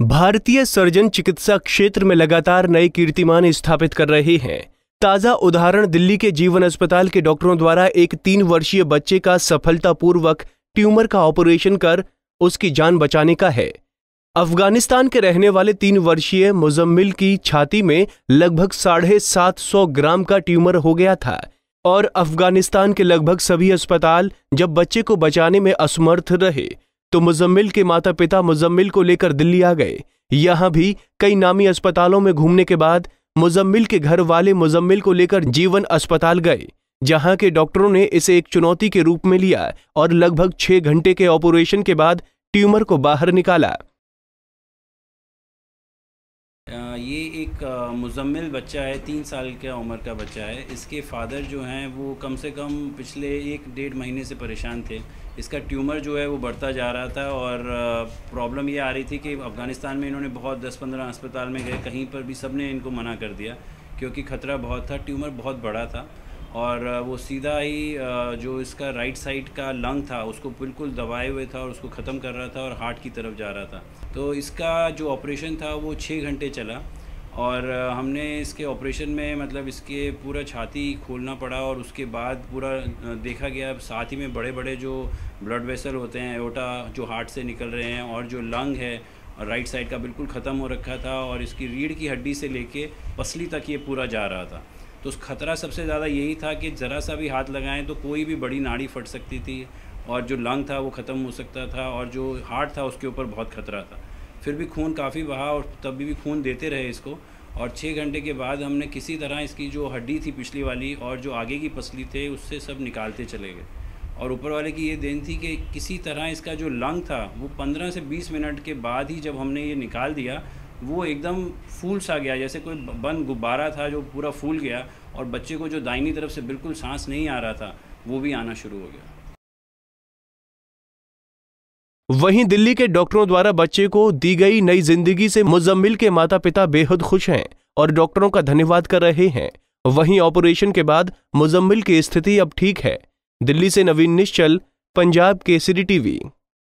भारतीय सर्जन चिकित्सा क्षेत्र में लगातार नए कीर्तिमान स्थापित कर रहे हैं। ताजा उदाहरण दिल्ली के जीवन अस्पताल के डॉक्टरों द्वारा एक 3 वर्षीय बच्चे का सफलतापूर्वक ट्यूमर का ऑपरेशन कर उसकी जान बचाने का है। अफगानिस्तान के रहने वाले 3 वर्षीय मुजम्मिल की छाती में लगभग 750 ग्राम का ट्यूमर हो गया था और अफगानिस्तान के लगभग सभी अस्पताल जब बच्चे को बचाने में असमर्थ रहे तो मुजम्मिल के माता पिता मुजम्मिल को लेकर दिल्ली आ गए। यहां भी कई नामी अस्पतालों में घूमने के बाद मुजम्मिल के घर वाले मुजम्मिल को लेकर जीवन अस्पताल गए, जहां के डॉक्टरों ने इसे एक चुनौती के रूप में लिया और लगभग 6 घंटे के ऑपरेशन के बाद ट्यूमर को बाहर निकाला। ये एक मुजम्मिल बच्चा है, 3 साल का उम्र का बच्चा है। इसके फादर जो हैं वो कम से कम पिछले 1-1.5 महीने से परेशान थे। इसका ट्यूमर जो है वो बढ़ता जा रहा था और प्रॉब्लम ये आ रही थी कि अफ़गानिस्तान में इन्होंने बहुत 10-15 अस्पताल में गए, कहीं पर भी सब ने इनको मना कर दिया क्योंकि ख़तरा बहुत था, ट्यूमर बहुत बड़ा था और वो सीधा ही जो इसका राइट साइड का लंग था उसको बिल्कुल दबाए हुए था और उसको ख़त्म कर रहा था और हार्ट की तरफ जा रहा था। तो इसका जो ऑपरेशन था वो 6 घंटे चला और हमने इसके ऑपरेशन में मतलब इसके पूरा छाती खोलना पड़ा और उसके बाद पूरा देखा गया, साथ ही में बड़े बड़े जो ब्लड वेसल होते हैं, एओर्टा जो हार्ट से निकल रहे हैं और जो लंग है राइट साइड का बिल्कुल ख़त्म हो रखा था और इसकी रीढ़ की हड्डी से लेके पसली तक ये पूरा जा रहा था। तो उस खतरा सबसे ज़्यादा यही था कि ज़रा सा भी हाथ लगाएं तो कोई भी बड़ी नाड़ी फट सकती थी और जो लंग था वो ख़त्म हो सकता था और जो हार्ट था उसके ऊपर बहुत खतरा था। फिर भी खून काफ़ी बहा और तब भी खून देते रहे इसको और 6 घंटे के बाद हमने किसी तरह इसकी जो हड्डी थी पिछली वाली और जो आगे की पसली थे उससे सब निकालते चले गए और ऊपर वाले की ये देन थी कि किसी तरह इसका जो लंग था वो 15 से 20 मिनट के बाद ही जब हमने ये निकाल दिया वो एकदम फूल सा गया, जैसे कोई बंद गुब्बारा था जो पूरा फूल गया और बच्चे को जो दाहिनी तरफ से बिल्कुल सांस नहीं आ रहा था वो भी आना शुरू हो गया। वहीं दिल्ली के डॉक्टरों द्वारा बच्चे को दी गई नई जिंदगी से मुजम्मिल के माता पिता बेहद खुश हैं और डॉक्टरों का धन्यवाद कर रहे हैं। वहीं ऑपरेशन के बाद मुजम्मिल की स्थिति अब ठीक है। दिल्ली से नवीन निश्चल, पंजाब केसरी टीवी।